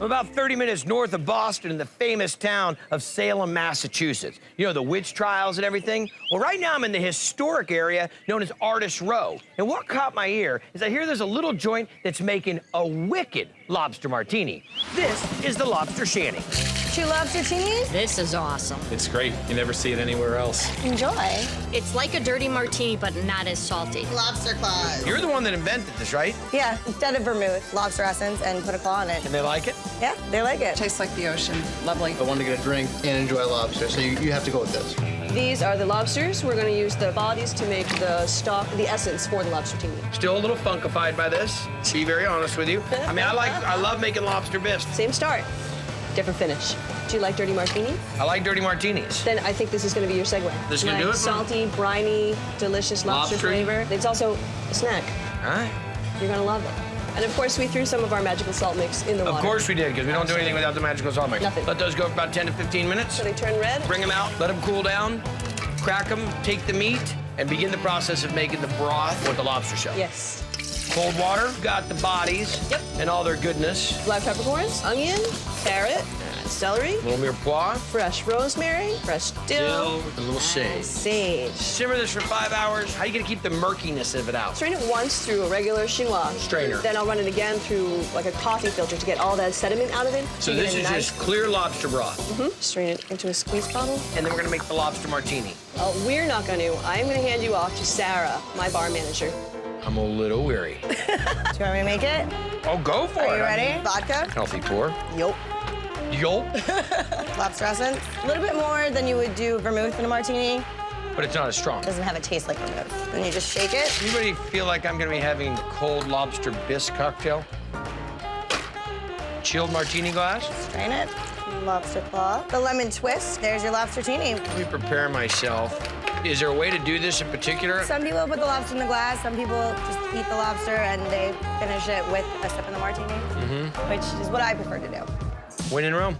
about 30 minutes north of Boston in the famous town of Salem, Massachusetts. You know, the witch trials and everything? Well, right now I'm in the historic area known as Artist Row. And what caught my ear is I hear there's a little joint that's making a wicked lobster martini. This is the Lobster Shanty. 2 lobster martinis? This is awesome. It's great. You never see it anywhere else. Enjoy. It's like a dirty martini, but not as salty. Lobster claws. You're the one that invented this, right? Yeah, instead of vermouth, lobster essence, and put a claw in it. And they like it? Yeah, they like it. Tastes like the ocean. Lovely. I wanted to get a drink and enjoy lobster, so you have to go with this. These are the lobsters. We're going to use the bodies to make the stock, the essence for the lobster martini. Still a little funkified by this, to be very honest with you. I mean, I love making lobster bisque. Same start, different finish. Do you like dirty martini? I like dirty martinis. Then I think this is going to be your segue. This is gonna do it? Salty, briny, delicious lobster Lobster-y? flavor. It's also a snack. All right. You're going to love it. And of course, we threw some of our magical salt mix in the water. Of course we did, because we don't do anything without the magical salt mix. Nothing. Let those go for about 10 to 15 minutes. So they turn red. Bring them out, let them cool down, crack them, take the meat, and begin the process of making the broth or the lobster shell. Yes. Cold water, got the bodies Yep. and all their goodness. Black peppercorns, onion, carrot, celery, A little mirepoix, fresh rosemary, fresh dill, a little sage. sage. Simmer this for 5 hours. How are you gonna keep the murkiness of it out? Strain it once through a regular chinois. Strainer. Then I'll run it again through like a coffee filter to get all that sediment out of it. So You get this a is nice- just clear lobster broth. Strain it into a squeeze bottle. And then we're gonna make the lobster martini. Oh, we're not going to. I'm going to hand you off to Sarah, my bar manager. I'm a little weary. Do you want me to make it? Oh, go for it. Are you ready? Vodka, Healthy pour. Yup. Yulp. Lobster essence. A little bit more than you would do vermouth in a martini. But it's not as strong. Doesn't have a taste like vermouth. Then you just shake it. Anybody feel like I'm gonna be having a cold lobster bisque cocktail? Chilled martini glass? Strain it. Lobster claw. The lemon twist. There's your lobster martini. Let me prepare myself. Is there a way to do this in particular? Some people put the lobster in the glass. Some people just eat the lobster and they finish it with a sip in the martini, which is what I prefer to do. When in Rome.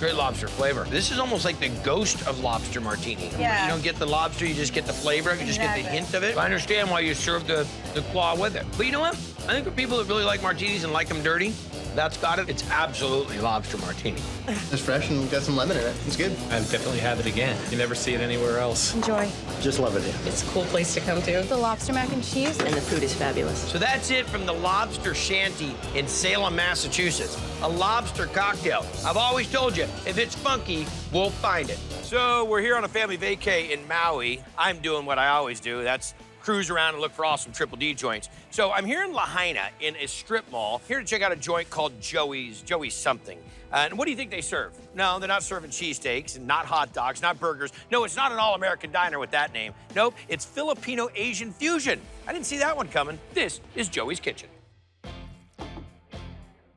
Great lobster flavor. This is almost like the ghost of lobster martini. Yeah. You don't get the lobster, you just get the flavor, you just get the Exactly. hint of it. I understand why you serve the claw with it. But you know what? I think for people that really like martinis and like them dirty, that's got it. It's absolutely lobster martini. It's fresh and got some lemon in it. It's good. I'd definitely have it again. You never see it anywhere else. Enjoy. Just love it. It's a cool place to come to. The lobster mac and cheese. And the food is fabulous. So that's it from the Lobster Shanty in Salem, Massachusetts. A lobster cocktail. I've always told you, if it's funky, we'll find it. So we're here on a family vacay in Maui. I'm doing what I always do. That's cruise around and look for awesome Triple D joints. So I'm here in Lahaina in a strip mall, here to check out a joint called Joey's something. And what do you think they serve? No, they're not serving cheesesteaks and not hot dogs, not burgers. No, it's not an all-American diner with that name. Nope, it's Filipino-Asian fusion. I didn't see that one coming. This is Joey's Kitchen.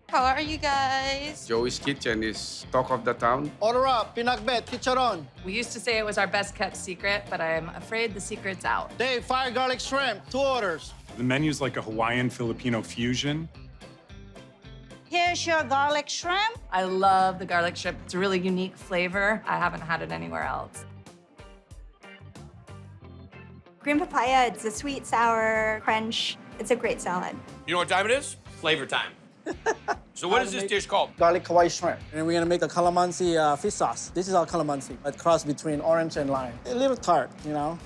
How are you guys? Joey's Kitchen is talk of the town. Order up, pinakbet, chicharon. We used to say it was our best kept secret, but I'm afraid the secret's out. Dave, fire garlic shrimp, 2 orders. The menu's like a Hawaiian-Filipino fusion. Here's your garlic shrimp. I love the garlic shrimp. It's a really unique flavor. I haven't had it anywhere else. Green papaya, it's a sweet, sour crunch. It's a great salad. You know what time it is? Flavor time. So what is this dish called? Garlic Kauai Shrimp. And we're gonna make a calamansi fish sauce. This is our calamansi, a cross between orange and lime. A little tart, you know.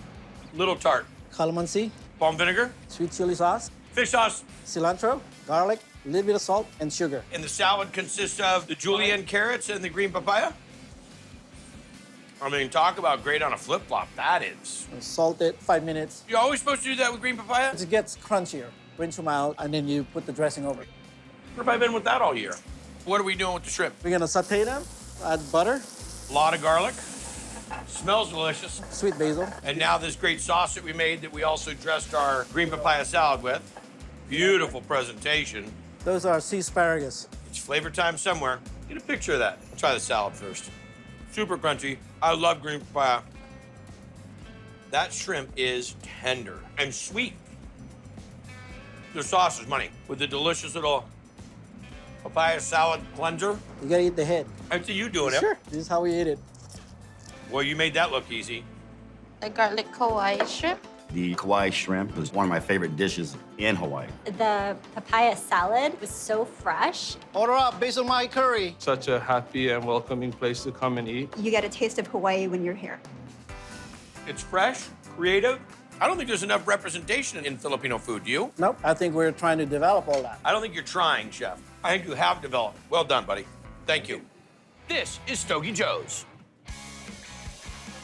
Little tart. Calamansi, Palm vinegar, sweet chili sauce, fish sauce, cilantro, garlic, a little bit of salt, and sugar. and the salad consists of the julienne carrots and the green papaya? I mean, talk about great on a flip-flop, that is. And salt it 5 minutes. You're always supposed to do that with green papaya? It gets crunchier. Rinse them out, and then you put the dressing over. Where have I been with that all year? What are we doing with the shrimp? We're gonna saute them, add butter, A lot of garlic. Smells delicious. sweet basil. And now this great sauce that we made that we also dressed our green papaya salad with. Beautiful presentation. Those are sea asparagus. It's flavor time somewhere. Get a picture of that. I'll try the salad first. Super crunchy. I love green papaya. That shrimp is tender and sweet. The sauce is money with the delicious little papaya salad cleanser. You gotta eat the head. I see you doing it. Sure. This is how we eat it. Well, you made that look easy. The garlic Kauai shrimp. The Kauai Shrimp is one of my favorite dishes in Hawaii. The papaya salad was so fresh. Order up, basil mai curry. Such a happy and welcoming place to come and eat. You get a taste of Hawaii when you're here. It's fresh, creative. I don't think there's enough representation in Filipino food, do you? Nope, I think we're trying to develop all that. I don't think you're trying, Chef. I think you have developed. Well done, buddy. Thank you. This is Stogie Joe's.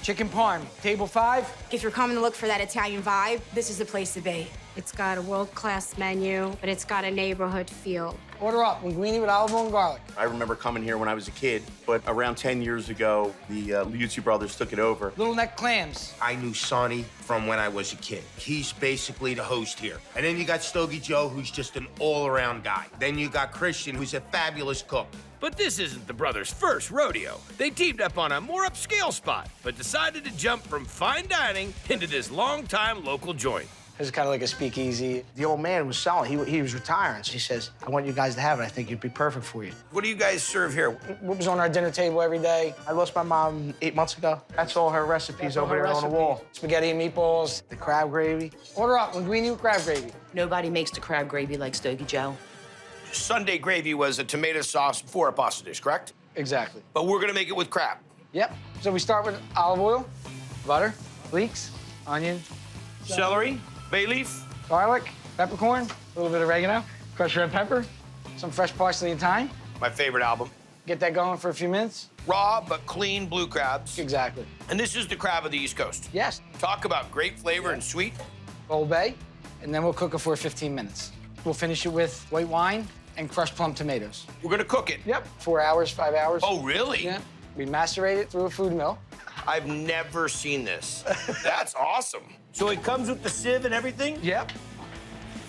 Chicken parm, table 5. If you're coming to look for that Italian vibe, this is the place to be. It's got a world-class menu, but it's got a neighborhood feel. Order up, linguine with olive oil and garlic. I remember coming here when I was a kid, but around 10 years ago, the Liuzzi brothers took it over. Little neck clams. I knew Sonny from when I was a kid. He's basically the host here. And then you got Stogie Joe, who's just an all-around guy. Then you got Christian, who's a fabulous cook. But this isn't the brothers' first rodeo. They teamed up on a more upscale spot, but decided to jump from fine dining into this long-time local joint. This is kind of like a speakeasy. The old man was selling. He was retiring. So he says, I want you guys to have it. I think it'd be perfect for you. What do you guys serve here? What was on our dinner table every day? I lost my mom 8 months ago. That's all her recipes over there on the wall. Spaghetti and meatballs. The crab gravy. Order up, linguine with crab gravy. Nobody makes the crab gravy like Stogie Joe. Sunday gravy was a tomato sauce for a pasta dish, correct? Exactly. But we're gonna make it with crab. Yep. So we start with olive oil, butter, leeks, onion, celery, bay leaf, garlic, peppercorn, a little bit of oregano, crushed red pepper, some fresh parsley and thyme. My favorite album. Get that going for a few minutes. Raw but clean blue crabs. Exactly. And this is the crab of the East Coast. Yes. Talk about great flavor and sweet. Old Bay, and then we'll cook it for 15 minutes. We'll finish it with white wine and crushed plum tomatoes. We're gonna cook it. Yep, 4 hours, 5 hours. Oh, really? Yeah. We macerate it through a food mill. I've never seen this. That's awesome. So it comes with the sieve and everything? Yep.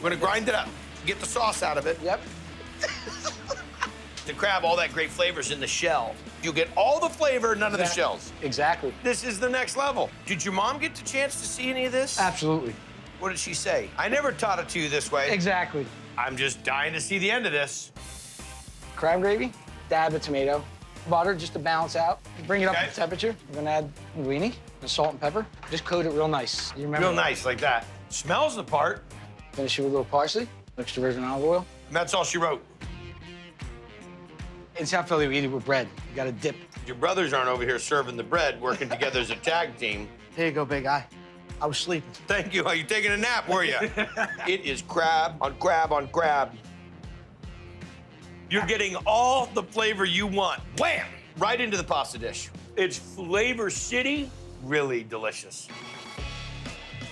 We're gonna grind it up, get the sauce out of it. Yep. The crab, all that great flavor's in the shell. You get all the flavor, none of the shells. Exactly. This is the next level. Did your mom get the chance to see any of this? Absolutely. What did she say? I never taught it to you this way. Exactly. I'm just dying to see the end of this. Crab gravy, dab of tomato, butter just to balance out. Bring it up to temperature. We're gonna add linguine and salt and pepper. Just coat it real nice. You remember? Real nice, like that. Smells the part. Finish it with a little parsley, extra virgin olive oil. And that's all she wrote. In South Philly, we eat it with bread. You gotta dip. Your brothers aren't over here serving the bread, working together as a tag team. Here you go, big guy. I was sleeping. Thank you. Are you taking a nap, were you? It is crab on crab on crab. You're getting all the flavor you want. Wham! Right into the pasta dish. It's Flavor City, really delicious.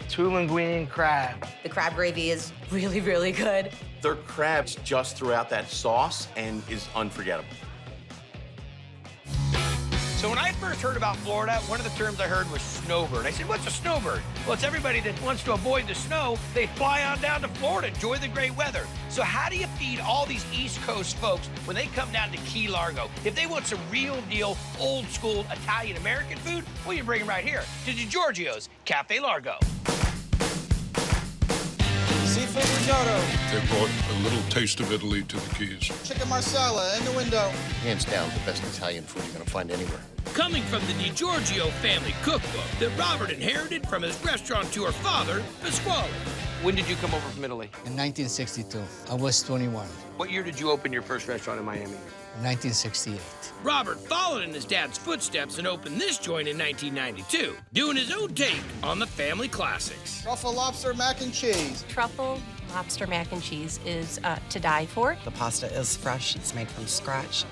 2 linguine crab. The crab gravy is really, really good. Their crabs just throughout that sauce and is unforgettable. So when I first heard about Florida, one of the terms I heard was snowbird. I said, what's a snowbird? Well, it's everybody that wants to avoid the snow. They fly on down to Florida, enjoy the great weather. So how do you feed all these East Coast folks when they come down to Key Largo? If they want some real deal, old school Italian-American food, well, you bring them right here to DiGiorgio's Cafe Largo. Seafood risotto. They brought a little taste of Italy to the Keys. Chicken marsala in the window. Hands down, the best Italian food you're gonna find anywhere. Coming from the DiGiorgio family cookbook that Robert inherited from his restaurateur father, Pasquale. When did you come over from Italy? In 1962. I was 21. What year did you open your first restaurant in Miami? 1968. Robert followed in his dad's footsteps and opened this joint in 1992, doing his own take on the family classics. Truffle lobster mac and cheese. Truffle lobster mac and cheese is to die for. The pasta is fresh. It's made from scratch.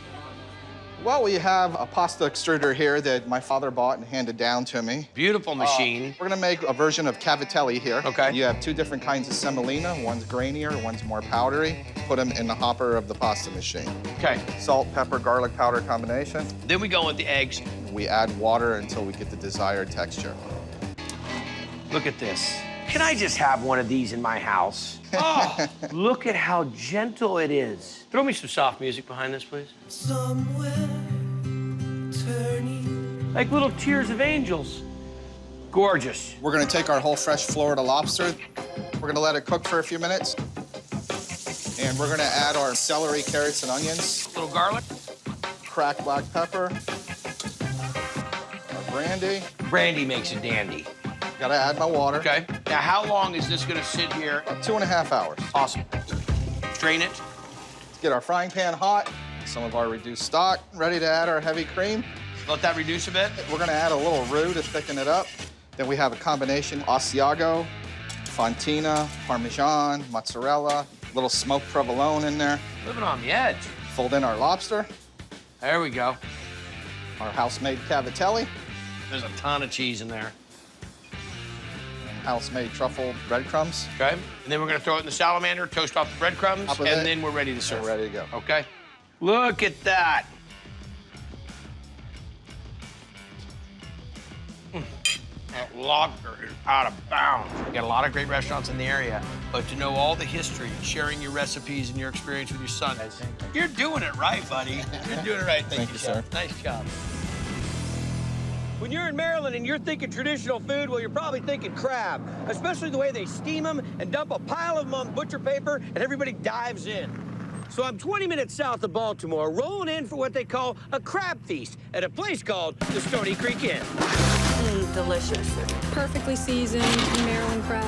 Well, we have a pasta extruder here that my father bought and handed down to me. Beautiful machine. We're gonna make a version of cavatelli here. Okay. You have 2 different kinds of semolina. One's grainier, one's more powdery. Put them in the hopper of the pasta machine. Okay. Salt, pepper, garlic powder combination. Then we go with the eggs. We add water until we get the desired texture. Look at this. Can I just have one of these in my house? Oh, look at how gentle it is. Throw me some soft music behind this, please. Somewhere turning. Like little tears of angels. Gorgeous. We're gonna take our whole fresh Florida lobster. We're gonna let it cook for a few minutes. And we're gonna add our celery, carrots, and onions. A little garlic. Cracked black pepper. Our brandy. Brandy makes a dandy. Gotta add my water. Okay. Now, how long is this gonna sit here? About 2.5 hours. Awesome. Strain it. Let's get our frying pan hot. Some of our reduced stock, ready to add our heavy cream. Let that reduce a bit. We're gonna add a little roux to thicken it up. Then we have a combination Asiago, Fontina, Parmesan, mozzarella, a little smoked provolone in there. Living on the edge. Fold in our lobster, There we go. our house-made cavatelli, There's a ton of cheese in there. and house-made truffle breadcrumbs. Okay. And then we're gonna throw it in the salamander, toast off the breadcrumbs, Top of and it. then we're ready to serve. We're ready to go. Okay. Look at that. That lobster is out of bounds. We got a lot of great restaurants in the area, but to know all the history, sharing your recipes and your experience with your son, you're doing it right, buddy. You're doing it right. Thank you, sir. Nice job. When you're in Maryland and you're thinking traditional food, well, you're probably thinking crab, especially the way they steam them and dump a pile of them on butcher paper and everybody dives in. So I'm 20 minutes south of Baltimore, rolling in for what they call a crab feast at a place called the Stony Creek Inn. Delicious. Perfectly seasoned Maryland crab.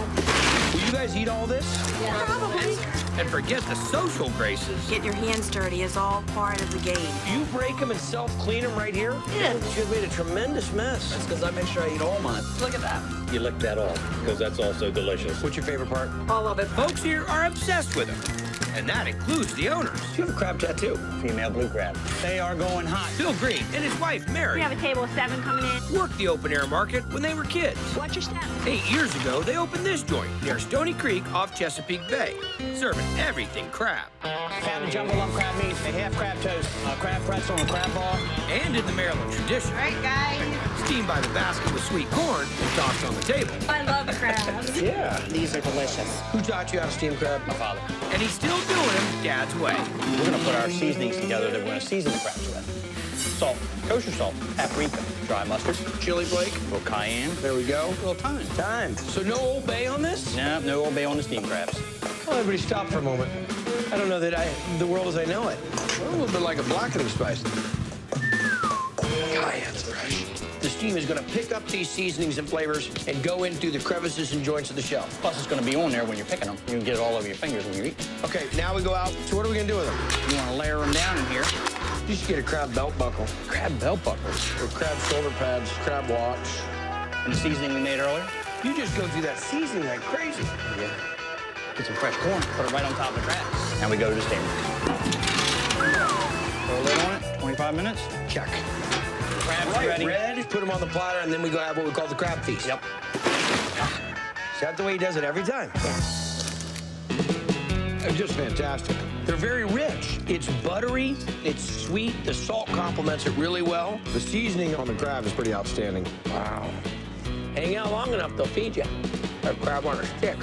Will you guys eat all this? Yeah. Probably. And forget the social graces. Get your hands dirty is all part of the game. Do you break them and self-clean them right here? Yeah. You've made a tremendous mess. That's because I make sure I eat all mine. Look at that. You lick that off, because that's also delicious. What's your favorite part? All of it. Folks here are obsessed with them. And that includes the owners. You have a crab tattoo. Female blue crab. They are going hot. Bill Green and his wife, Mary, We have a table of 7 coming in. worked the open-air market when they were kids. Watch your step. 8 years ago, they opened this joint near Stony Creek off Chesapeake Bay, serving everything crab. Found a jumbo lump crab meat, a half crab toast, a crab pretzel, and a crab ball. And in the Maryland tradition, All right, guys. steamed by the basket with sweet corn and tossed on the table. I love crabs. Yeah. These are delicious. Who taught you how to steam crab? My father. And he's still doing it Dad's way. We're going to put our seasonings together that we're going to season the crabs with. Salt, kosher salt, paprika, dry mustard, Chili flake. a little cayenne, There we go. a little thyme. Time. So no Old Bay on this? No Old Bay on the steamed crabs. Oh, everybody stop for a moment. I don't know that the world as I know it. Well, a little bit like a blackening spice. Cayenne's fresh. The steam is going to pick up these seasonings and flavors and go in through the crevices and joints of the shell. Plus, it's going to be on there when you're picking them. You can get it all over your fingers when you eat. Okay, now we go out. So what are we going to do with them? You want to layer them down in here. You should get a crab belt buckle. Crab belt buckles. Or crab shoulder pads, crab watch. And the seasoning we made earlier. You just go through that seasoning like crazy. Yeah. Get some fresh corn, put it right on top of the crabs. Now we go to the steamer. Throw a lid on it, 25 minutes. Check. Crabs Right, ready. red. Put them on the platter, and then we go have what we call the crab feast. Yep. Is that the way he does it every time? They're just fantastic. They're very rich. It's buttery, it's sweet. The salt complements it really well. The seasoning on the crab is pretty outstanding. Wow. Hang out long enough, they'll feed you. A crab on a stick.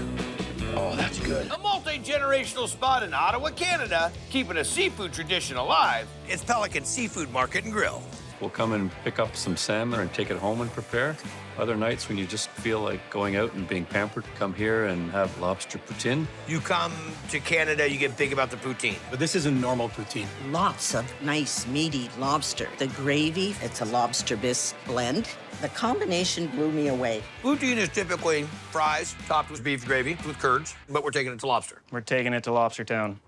Oh, that's good. A multi-generational spot in Ottawa, Canada, keeping a seafood tradition alive. It's Pelican Seafood Market and Grill. We'll come and pick up some salmon and take it home and prepare. Other nights when you just feel like going out and being pampered, come here and have lobster poutine. You come to Canada, you get big about the poutine. But this isn't normal poutine. Lots of nice, meaty lobster. The gravy, it's a lobster bisque blend. The combination blew me away. Poutine is typically fries topped with beef gravy with curds, but we're taking it to lobster. We're taking it to Lobster Town.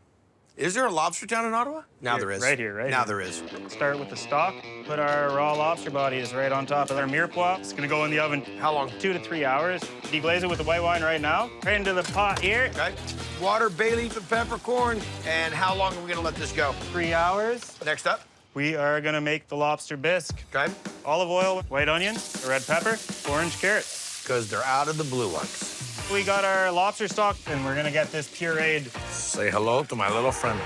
Is there a lobster town in Ottawa? Now there is. Right here, right Now here. there is. Start with the stock. Put our raw lobster bodies right on top of our mirepoix. It's gonna go in the oven. How long? 2 to 3 hours. Deglaze it with the white wine right now. Right into the pot here. Okay. Water, bay leaf, and peppercorn. And how long are we gonna let this go? 3 hours. Next up? We are gonna make the lobster bisque. Okay. Olive oil, white onion, red pepper, orange carrots. Because they're out of the blue ones. We got our lobster stock, and we're gonna get this pureed. Say hello to my little friend.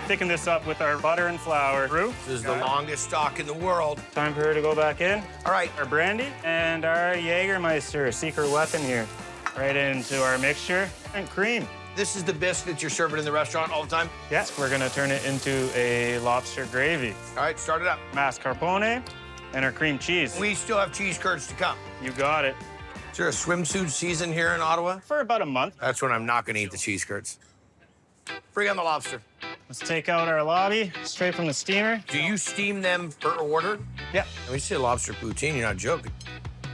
Thicken this up with our butter and flour. Roux. This is the longest stock in the world. Time for her to go back in. All right. Our brandy and our Jägermeister secret weapon here. Right into our mixture and cream. This is the bisque that you're serving in the restaurant all the time? Yes, we're gonna turn it into a lobster gravy. All right, start it up. Mascarpone and our cream cheese. We still have cheese curds to come. You got it. Is there a swimsuit season here in Ottawa? For about a month. That's when I'm not gonna eat the cheese curds. Bring on the lobster. Let's take out our lobby straight from the steamer. Do you steam them per order? Yeah. When you say lobster poutine, you're not joking.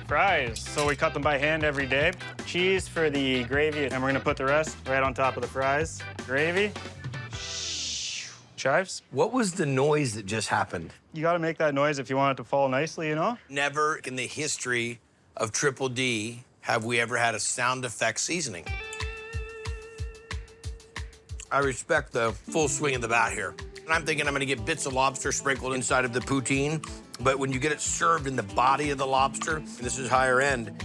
Fries. So we cut them by hand every day. Cheese for the gravy, and we're gonna put the rest right on top of the fries. Gravy. Chives. What was the noise that just happened? You gotta make that noise if you want it to fall nicely, you know? Never in the history of Triple D have we ever had a sound effect seasoning. I respect the full swing of the bat here. And I'm thinking I'm gonna get bits of lobster sprinkled inside of the poutine, but when you get it served in the body of the lobster, and this is higher end,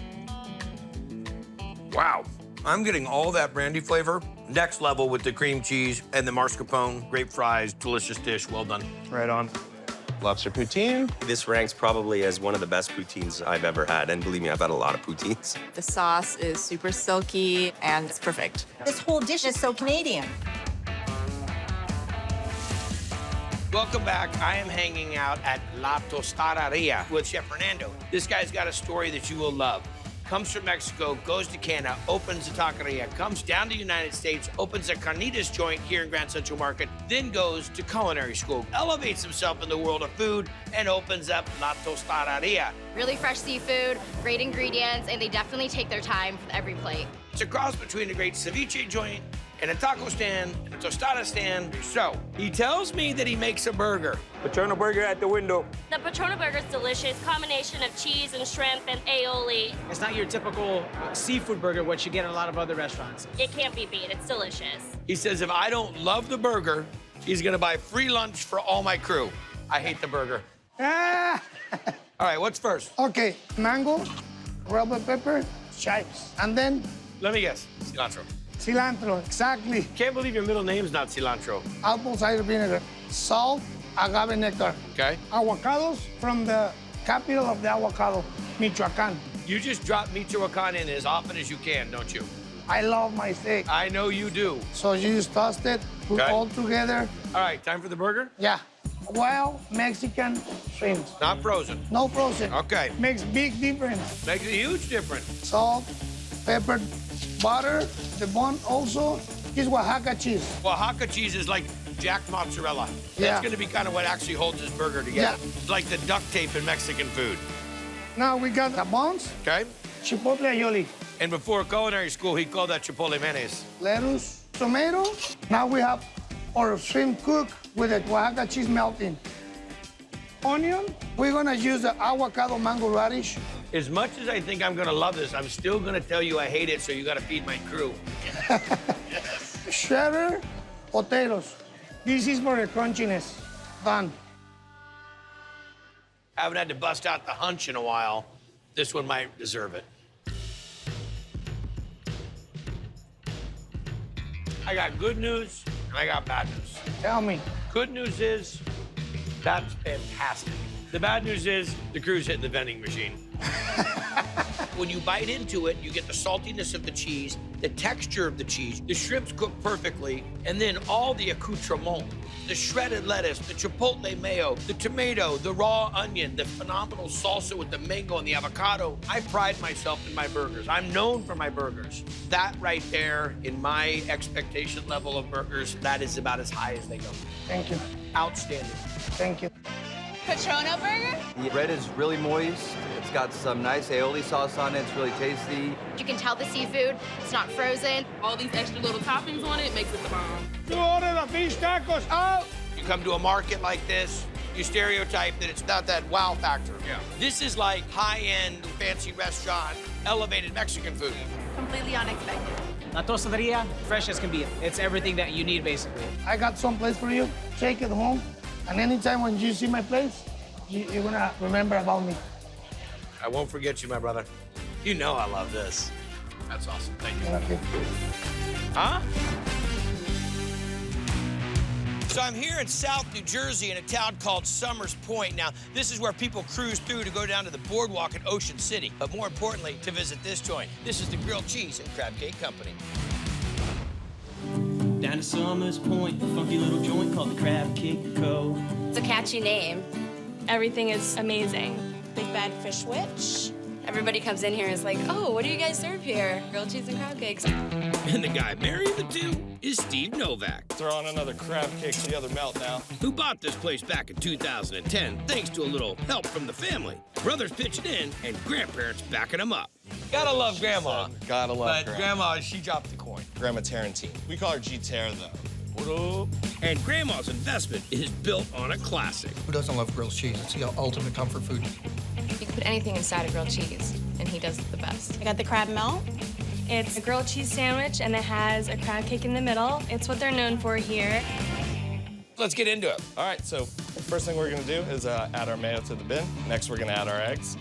wow. I'm getting all that brandy flavor. Next level with the cream cheese and the mascarpone, grape fries, delicious dish, well done. Right on. Lobster poutine. This ranks probably as one of the best poutines I've ever had, and believe me, I've had a lot of poutines. The sauce is super silky, and it's perfect. This whole dish is so Canadian. Welcome back. I am hanging out at La Tostaderia with Chef Fernando. This guy's got a story that you will love. Comes from Mexico, goes to Canada, opens a taqueria, comes down to the United States, opens a carnitas joint here in Grand Central Market, then goes to culinary school, elevates himself in the world of food, and opens up La Tostaderia. Really fresh seafood, great ingredients, and they definitely take their time for every plate. It's a cross between a great ceviche joint and a taco stand and a tostada stand. So, he tells me that he makes a burger. Patrona burger at the window. The Patrona burger is delicious, combination of cheese and shrimp and aioli. It's not your typical seafood burger, what you get in a lot of other restaurants. It can't be beat, it's delicious. He says if I don't love the burger, he's gonna buy free lunch for all my crew. I hate the burger. All right, what's first? Okay, mango, red bell pepper, chives, and then... Let me guess, cilantro. Cilantro, exactly. Can't believe your middle name's not cilantro. Apple cider vinegar, salt, agave nectar. Okay. Avocados from the capital of the avocado, Michoacan. You just drop Michoacan in as often as you can, don't you? I love my steak. I know you do. So you just toast it, put all together. All right, time for the burger? Yeah. Wild Mexican shrimp. Not frozen? No frozen. Okay. Makes big difference. Makes a huge difference. Salt, pepper, butter. The bun also is Oaxaca cheese. Oaxaca cheese is like jack mozzarella. Yeah. That's gonna be kind of what actually holds this burger together. Yeah. It's like the duct tape in Mexican food. Now we got the buns. Okay. Chipotle aioli. And before culinary school, he called that chipotle mayonnaise. Lettuce, tomato. Now we have our shrimp cooked with the Oaxaca cheese melting. Onion. We're gonna use the avocado mango radish. As much as I think I'm gonna love this, I'm still gonna tell you I hate it, so you gotta feed my crew. Cheddar, potatoes. This is for the crunchiness. Done. I haven't had to bust out the hunch in a while. This one might deserve it. I got good news and I got bad news. Tell me. Good news is that's fantastic. The bad news is the crew's hitting the vending machine. When you bite into it, you get the saltiness of the cheese, the texture of the cheese, the shrimp's cooked perfectly, and then all the accoutrement, the shredded lettuce, the chipotle mayo, the tomato, the raw onion, the phenomenal salsa with the mango and the avocado. I pride myself in my burgers. I'm known for my burgers. That right there, in my expectation level of burgers, that is about as high as they go. Thank you. Outstanding. Thank you. Patrona burger? The bread is really moist. It's got some nice aioli sauce on it. It's really tasty. You can tell the seafood, it's not frozen. All these extra little toppings on it makes it the bomb. You order the fish tacos out. You come to a market like this, you stereotype that it's not that wow factor. Yeah. This is like high-end, fancy restaurant, elevated Mexican food. Completely unexpected. La Tostaderia, fresh as can be. It's everything that you need, basically. I got some place for you. Take it home. And anytime when you see my place, you're gonna remember about me. I won't forget you, my brother. You know I love this. That's awesome. Thank you. Thank you. Huh? So I'm here in South New Jersey in a town called Summers Point. Now, this is where people cruise through to go down to the boardwalk at Ocean City, but more importantly, to visit this joint. This is the Grilled Cheese and Crab Cake Company. Down to Summers Point, a funky little joint called the Crab Cake Co. It's a catchy name. Everything is amazing. Big bad fish witch, Everybody comes in here and is like, oh, what do you guys serve here? Grilled cheese and crab cakes. And the guy marrying the two is Steve Novak. Throw on another crab cake to the other melt now. Who bought this place back in 2010 thanks to a little help from the family. Brothers pitching in and grandparents backing them up. Gotta love Grandma. Gotta love But Grandma, she dropped the coin. Grandma Tarantine. We call her G-Tear, though. What up? And Grandma's investment is built on a classic. Who doesn't love grilled cheese? It's the ultimate comfort food. You can put anything inside a grilled cheese, and he does it the best. I got the crab melt. It's a grilled cheese sandwich, and it has a crab cake in the middle. It's what they're known for here. Let's get into it. All right, so first thing we're gonna do is add our mayo to the bin. Next, we're gonna add our eggs.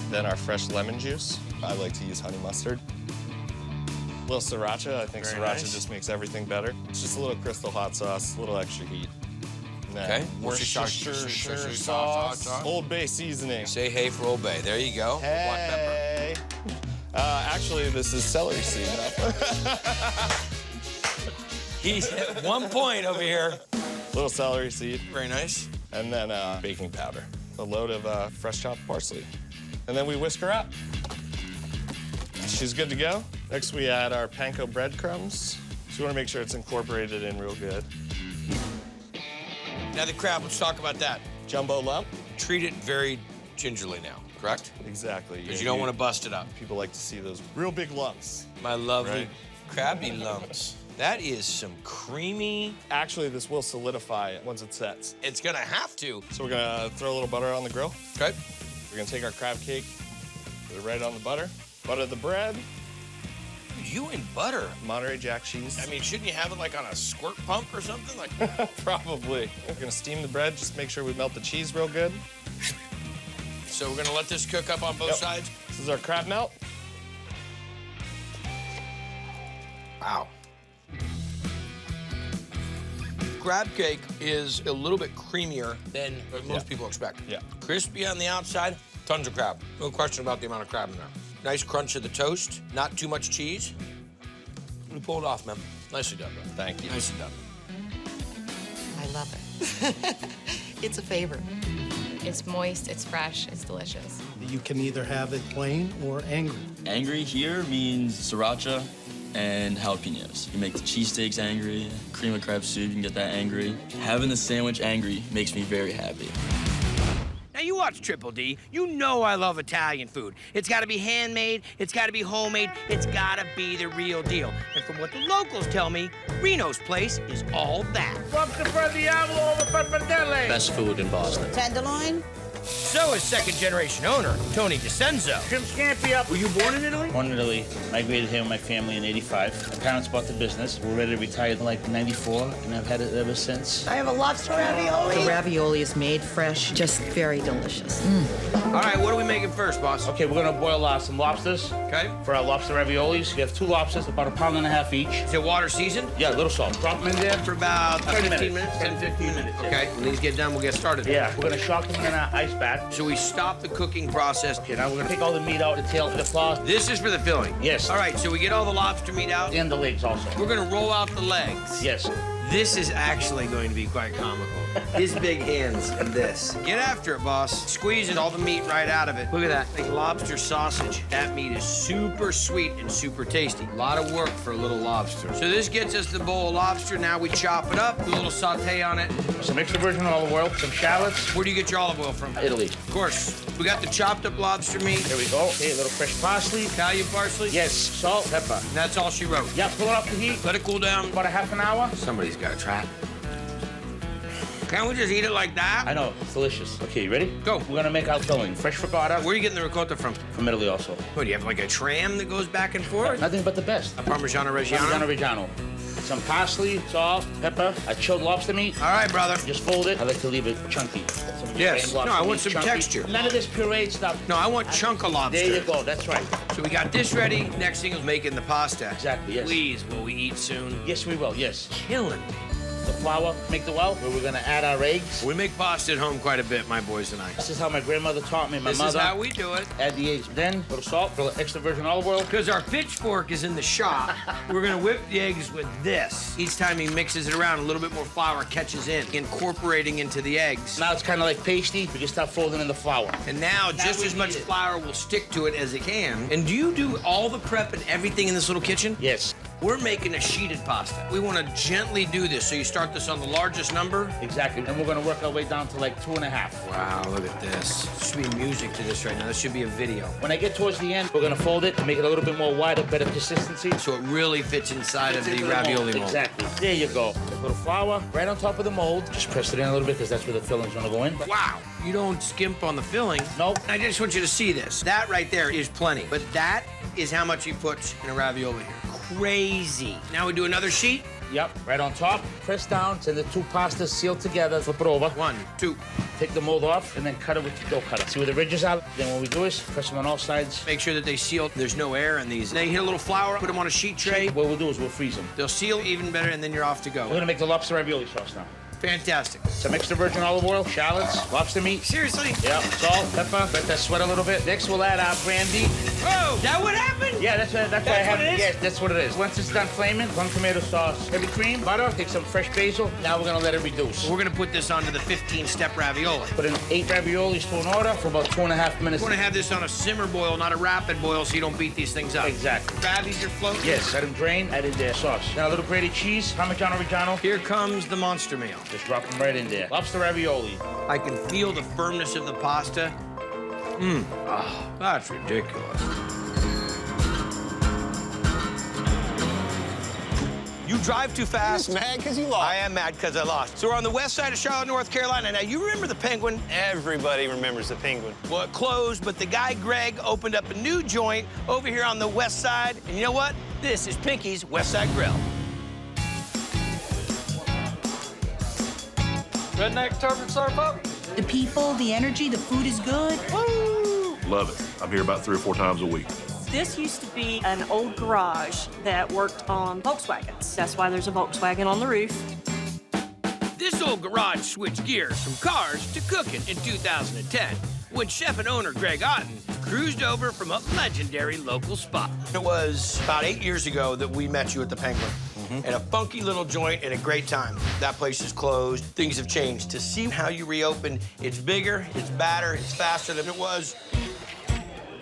Then our fresh lemon juice. I like to use honey mustard. A little sriracha. I think Very sriracha nice. just makes everything better. It's just a little crystal hot sauce, a little extra heat. And then Okay. Worcestershire sauce, Old Bay seasoning. Say hey for Old Bay. There you go. Hey. Actually, this is celery seed. He's at 1 point over here. Little celery seed. Very nice. And then baking powder. A load of fresh chopped parsley. And then we whisk her up. She's good to go. Next, we add our panko breadcrumbs. So we want to make sure it's incorporated in real good. Now the crab, let's talk about that. Jumbo lump. Treat it very gingerly now, correct? Exactly. Because you don't want to bust it up. People like to see those real big lumps. My lovely Right. crabby lumps. That is some creamy. Actually, this will solidify once it sets. It's gonna have to. So we're gonna throw a little butter on the grill. Okay. We're gonna take our crab cake, put it right on the butter. Butter the bread. You and butter. Monterey Jack cheese. I mean, shouldn't you have it like on a squirt pump or something? Like Probably. We're gonna steam the bread, just make sure we melt the cheese real good. So we're gonna let this cook up on both Yep. sides? This is our crab melt. Wow. Crab cake is a little bit creamier than most people expect. Yeah. Crispy on the outside, tons of crab. No question about the amount of crab in there. Nice crunch of the toast, not too much cheese. You pulled it off, man. Nicely done, bro. Thank you. Nicely done. I love it. It's a favorite. It's moist, it's fresh, it's delicious. You can either have it plain or angry. Angry here means sriracha and jalapenos. You make the cheesesteaks angry, cream of crab soup, you can get that angry. Having the sandwich angry makes me very happy. Now, you watch Triple D. You know I love Italian food. It's got to be handmade. It's got to be homemade. It's got to be the real deal. And from what the locals tell me, Reno's place is all that. Best food in Boston. Tenderloin. So is second-generation owner, Tony DeCenzo. Shrimp scampi up. Were you born in Italy? Born in Italy, migrated here with my family in '85. My parents bought the business. We're ready to retire in like '94, and I've had it ever since. I have a lobster ravioli. The ravioli is made fresh, just very delicious. All right, what are we making first, boss? Okay, we're gonna boil some lobsters. Okay. For our lobster raviolis, we have 2 lobsters, about 1.5 pounds each. Is it water seasoned? Yeah, a little salt. Drop them in there. For about 30 15 minutes? 10, 15 minutes. yeah. Okay, when these get done, we'll get started. Yeah, we're gonna shock them in an ice bath. So we stop the cooking process. Okay, now we're gonna take all the meat out, the tail, the claws. This is for the filling? Yes. All right, so we get all the lobster meat out. And the legs also. We're gonna roll out the legs. Yes. This is actually going to be quite comical. His big hands and this. Get after it, boss. Squeezing all the meat right out of it. Look at that, like lobster sausage. That meat is super sweet and super tasty. A lot of work for a little lobster. So this gets us the bowl of lobster. Now we chop it up, do a little saute on it. Some extra virgin olive oil, some shallots. Where do you get your olive oil from? Italy. Of course. We got the chopped up lobster meat. There we go. Okay, a little fresh parsley. Italian parsley? Yes, salt, pepper. And that's all she wrote. Yeah, pull it off the heat. Let it cool down. About a half an hour. Somebody's got to try it. Can't we just eat it like that? I know, it's delicious. Okay, you ready? Go. We're gonna make our filling. Fresh ricotta. Where are you getting the ricotta from? From Italy also. What, do you have like a tram that goes back and forth? Nothing but the best. A Parmigiano Reggiano? Parmigiano Reggiano. Some parsley, salt, pepper, a chilled lobster meat. All right, brother. Just fold it. I like to leave it chunky. Yes. No, I want some chunky. texture. None of this pureed stuff. No, I want chunk of lobster. There you go, that's right. So we got this ready. Next thing is making the pasta. Exactly, yes. Please, will we eat soon? Yes, we will, yes. Killing me. the flour, make the well, where we're gonna add our eggs. We make pasta at home quite a bit, my boys and I. This is how my grandmother taught me, my mother. This is how we do it. Add the eggs. Then, a little salt, a little extra virgin olive oil. Because our pitchfork is in the shop, we're gonna whip the eggs with this. Each time he mixes it around, a little bit more flour catches in, incorporating into the eggs. Now it's kind of like pasty. We can start folding in the flour. And now just as much flour will stick to it as it can. And do you do all the prep and everything in this little kitchen? Yes. We're making a sheeted pasta. We want to gently do this, so you start this on the largest number. Exactly. And we're gonna work our way down to like 2.5. Wow, look at this. There should be music to this right now. This should be a video. When I get towards the end, we're gonna fold it to make it a little bit more wider, better consistency. So it really fits inside of the ravioli mold. Exactly. There you go. A little flour right on top of the mold. Just press it in a little bit because that's where the filling's gonna go in. Wow. You don't skimp on the filling. Nope. I just want you to see this. That right there is plenty. But that is how much you put in a ravioli here. Crazy. Now we do another sheet. Yep, right on top. Press down to the two pastas sealed together. Flip it over. 1, 2. Take the mold off and then cut it with the dough cutter. See where the ridges are? Then what we do is press them on all sides. Make sure that they seal. There's no air in these. Then you hit a little flour, put them on a sheet tray. What we'll do is we'll freeze them. They'll seal even better, and then you're off to go. We're gonna make the lobster ravioli sauce now. Fantastic. Some extra virgin olive oil, shallots, lobster meat. Seriously? Yeah, salt, pepper, let that sweat a little bit. Next, we'll add our brandy. Oh, that what happened? Yeah, that's what I have. What it is? Yes, that's what it is. Once it's done flaming, 1 tomato sauce, heavy cream, butter, take some fresh basil. Now we're gonna let it reduce. We're gonna put this onto the 15-step ravioli. Put in 8 raviolis to an order for about 2.5 minutes. You wanna have this on a simmer boil, not a rapid boil, so you don't beat these things up. Exactly. Ravi's your float? Yes, let them drain, add in their sauce. Now a little grated cheese, Parmigiano Reggiano. Here comes the monster meal. Just drop them right in there. Lobster ravioli. I can feel the firmness of the pasta. Oh, that's ridiculous. You drive too fast. You're mad because you lost. I am mad because I lost. So we're on the west side of Charlotte, North Carolina. Now, you remember the Penguin? Everybody remembers the Penguin. Well, it closed, but the guy, Greg, opened up a new joint over here on the west side. And you know what? This is Pinky's West Side Grill. Redneck turf and surf up. The people, the energy, the food is good. Woo! Love it. I'm here about 3 or 4 times a week. This used to be an old garage that worked on Volkswagens. That's why there's a Volkswagen on the roof. This old garage switched gears from cars to cooking in 2010 when chef and owner Greg Otten cruised over from a legendary local spot. It was about 8 years ago that we met you at the Penguin. And a funky little joint and a great time. That place is closed. Things have changed. To see how you reopen, it's bigger, it's badder, it's faster than it was.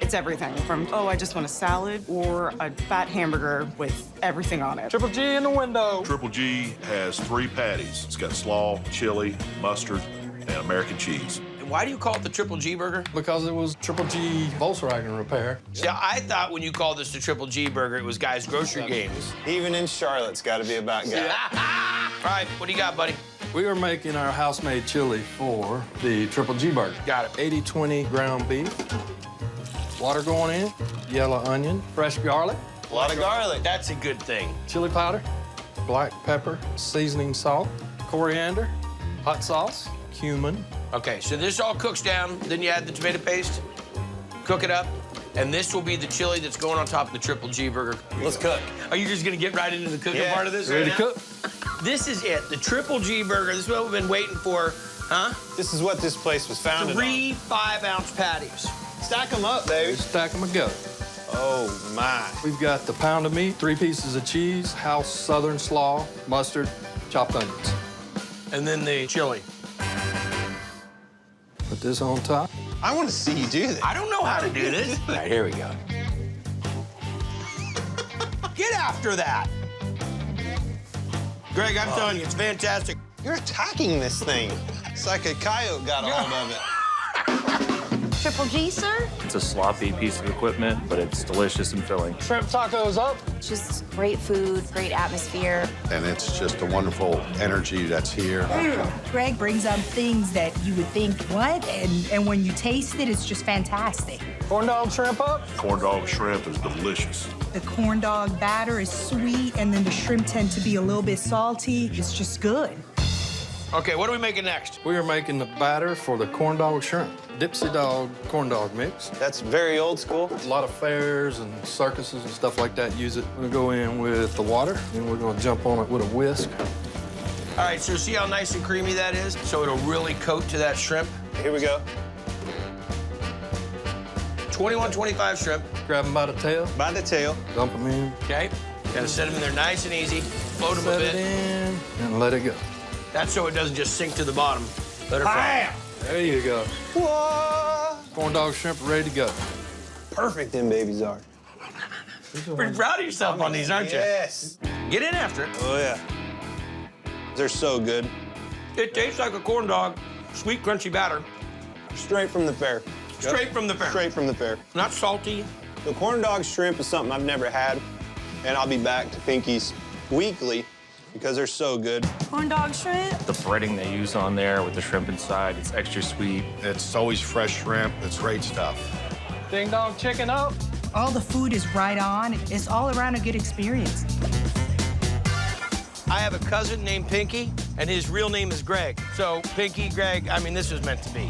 It's everything from, oh, I just want a salad or a fat hamburger with everything on it. Triple G in the window. Triple G has 3 patties. It's got slaw, chili, mustard, and American cheese. And why do you call it the Triple G burger? Because it was Triple G Volkswagen repair. See, I thought when you called this the Triple G burger, it was Guy's Grocery Games. Even in Charlotte, it's got to be about Guy. All right, what do you got, buddy? We are making our house-made chili for the Triple G burger. Got it. 80-20 ground beef. Water going in, yellow onion, fresh garlic. A lot of garlic. That's a good thing. Chili powder, black pepper, seasoning salt, coriander, hot sauce, cumin. Okay, so this all cooks down, then you add the tomato paste, cook it up, and this will be the chili that's going on top of the Triple G burger. Let's cook. Are you just gonna get right into the cooking part of this? Ready to cook? This is it, the Triple G burger. This is what we've been waiting for, huh? This is what this place was founded 3 5-ounce patties. Stack them up, baby. Stack them together. Oh, my. We've got the pound of meat, 3 pieces of cheese, house southern slaw, mustard, chopped onions. And then the chili. Put this on top. I want to see you do this. I don't know how to do this. All right, here we go. Get after that. Greg, I'm telling you, it's fantastic. You're attacking this thing. It's like a coyote got a hold of it. Triple G, sir? It's a sloppy piece of equipment, but it's delicious and filling. Shrimp tacos up. Just great food, great atmosphere. And it's just a wonderful energy that's here. Greg brings up things that you would think, what? And when you taste it, it's just fantastic. Corndog shrimp up. Corndog shrimp is delicious. The corn dog batter is sweet, and then the shrimp tend to be a little bit salty. It's just good. Okay, what are we making next? We are making the batter for the corndog shrimp. Dipsy dog corn dog mix. That's very old school. A lot of fairs and circuses and stuff like that use it. We're gonna go in with the water, and we're gonna jump on it with a whisk. All right, so see how nice and creamy that is? So it'll really coat to that shrimp. Here we go. 21.25 shrimp. Grab them by the tail. By the tail. Dump them in. Okay. Gotta set them in there nice and easy. Float them a Set it bit. in and let it go. That's so it doesn't just sink to the bottom. Let her fry. There you go. Whoa! Corndog shrimp ready to go. Perfect them babies are. Pretty proud of yourself on these, aren't you? Yes. Get in after it. Oh, yeah. They're so good. It tastes like a corn dog. Sweet, crunchy batter. Straight from the fair. Straight from the fair. Straight from the fair. Not salty. The corndog shrimp is something I've never had, and I'll be back to Pinky's weekly because they're so good. Corndog shrimp. The breading they use on there with the shrimp inside, it's extra sweet. It's always fresh shrimp. It's great stuff. Ding dong chicken up. All the food is right on. It's all around a good experience. I have a cousin named Pinky, and his real name is Greg. So, Pinky, Greg, I mean, this was meant to be.